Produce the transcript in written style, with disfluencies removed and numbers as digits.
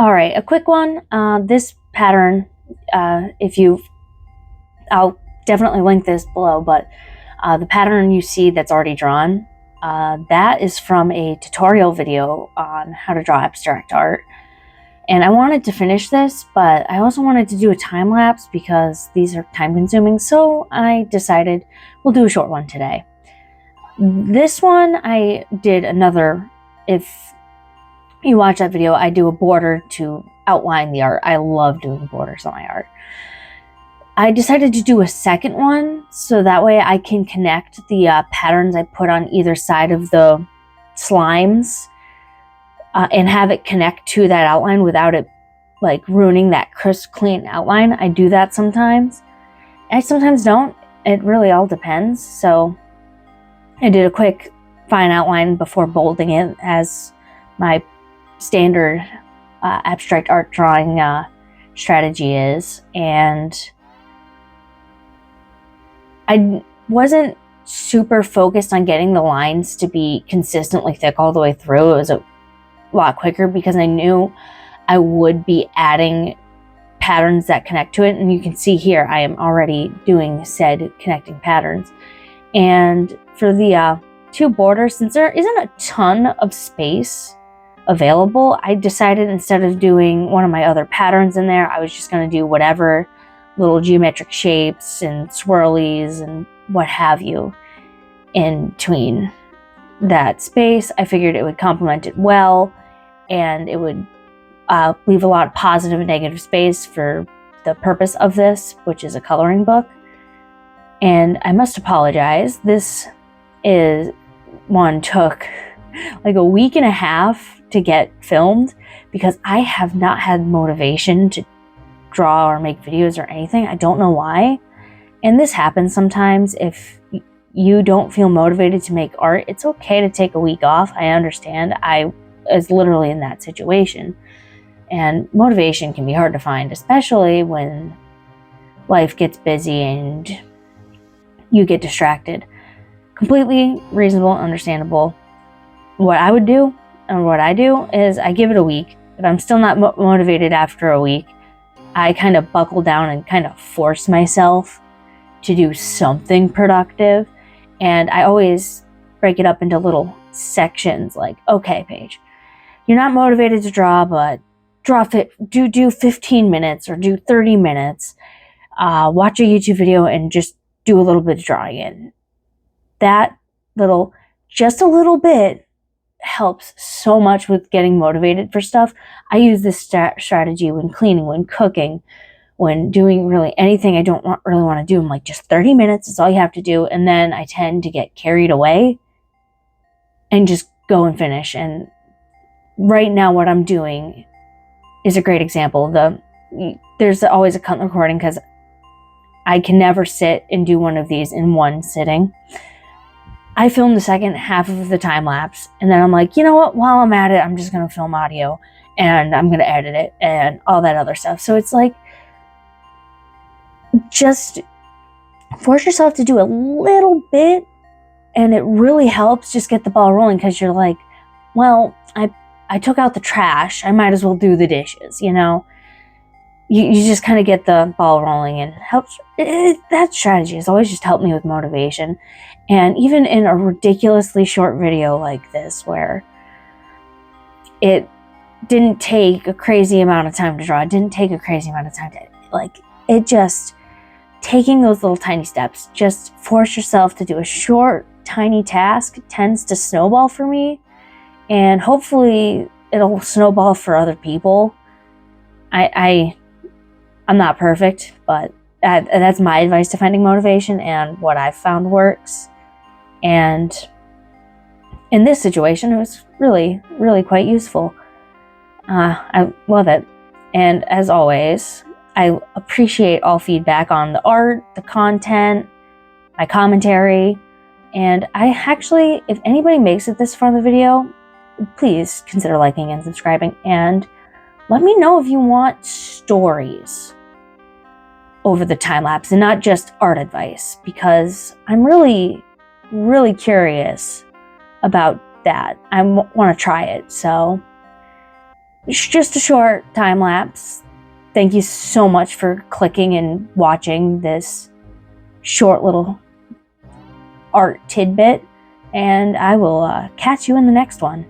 All right, a quick one. This pattern, I'll definitely link this below, but the pattern you see that's already drawn, that is from a tutorial video on how to draw abstract art. And I wanted to finish this, but I also wanted to do a time lapse because these are time consuming. So I decided we'll do a short one today. This one I did another, if you watch that video, I do a border to outline the art. I love doing borders on my art. I decided to do a second one so that way I can connect the patterns I put on either side of the slimes and have it connect to that outline without it like ruining that crisp, clean outline. I do that sometimes. I sometimes don't. It really all depends. So I did a quick fine outline before bolding it as my standard abstract art drawing strategy is. And I wasn't super focused on getting the lines to be consistently thick all the way through. It was a lot quicker because I knew I would be adding patterns that connect to it. And you can see here, I am already doing said connecting patterns. And for the two borders, since there isn't a ton of space available, I decided instead of doing one of my other patterns in there, I was just going to do whatever little geometric shapes and swirlies and what have you in between that space. I figured it would complement it well, and it would leave a lot of positive and negative space for the purpose of this, which is a coloring book. And I must apologize. This took like a week and a half to get filmed because I have not had motivation to draw or make videos or anything. I don't know why. And this happens sometimes. If you don't feel motivated to make art, it's okay to take a week off. I understand. I was literally in that situation. And motivation can be hard to find, especially when life gets busy and you get distracted. Completely reasonable, understandable. What I would do and what I do is I give it a week. If I'm still not motivated after a week, I kind of buckle down and kind of force myself to do something productive. And I always break it up into little sections like, okay, Paige, you're not motivated to draw, but do 15 minutes or do 30 minutes. Watch a YouTube video and just do a little bit of drawing in. Just a little bit helps so much with getting motivated for stuff. I use this strategy when cleaning, when cooking, when doing really anything I don't really want to do. I'm like, just 30 minutes is all you have to do. And then I tend to get carried away and just go and finish. And right now what I'm doing is a great example. There's always a cut recording because I can never sit and do one of these in one sitting. I filmed the second half of the time lapse, and then I'm like, you know what? While I'm at it, I'm just going to film audio, and I'm going to edit it, and all that other stuff. So it's like, just force yourself to do a little bit, and it really helps just get the ball rolling, because you're like, well, I took out the trash. I might as well do the dishes, you know? You just kind of get the ball rolling, and helps. That strategy has always just helped me with motivation. And even in a ridiculously short video like this, where it didn't take a crazy amount of time to draw, it didn't take a crazy amount of time to, it just, taking those little tiny steps, just force yourself to do a short, tiny task tends to snowball for me. And hopefully it'll snowball for other people. I'm not perfect, but that's my advice to finding motivation and what I've found works. And in this situation, it was really, really quite useful. I love it. And as always, I appreciate all feedback on the art, the content, my commentary. And if anybody makes it this far in the video, please consider liking and subscribing. And let me know if you want stories over the time lapse and not just art advice, because I'm really, really curious about that. I want to try it. So It's just a short time lapse. Thank you so much for clicking and watching this short little art tidbit, and I will catch you in the next one.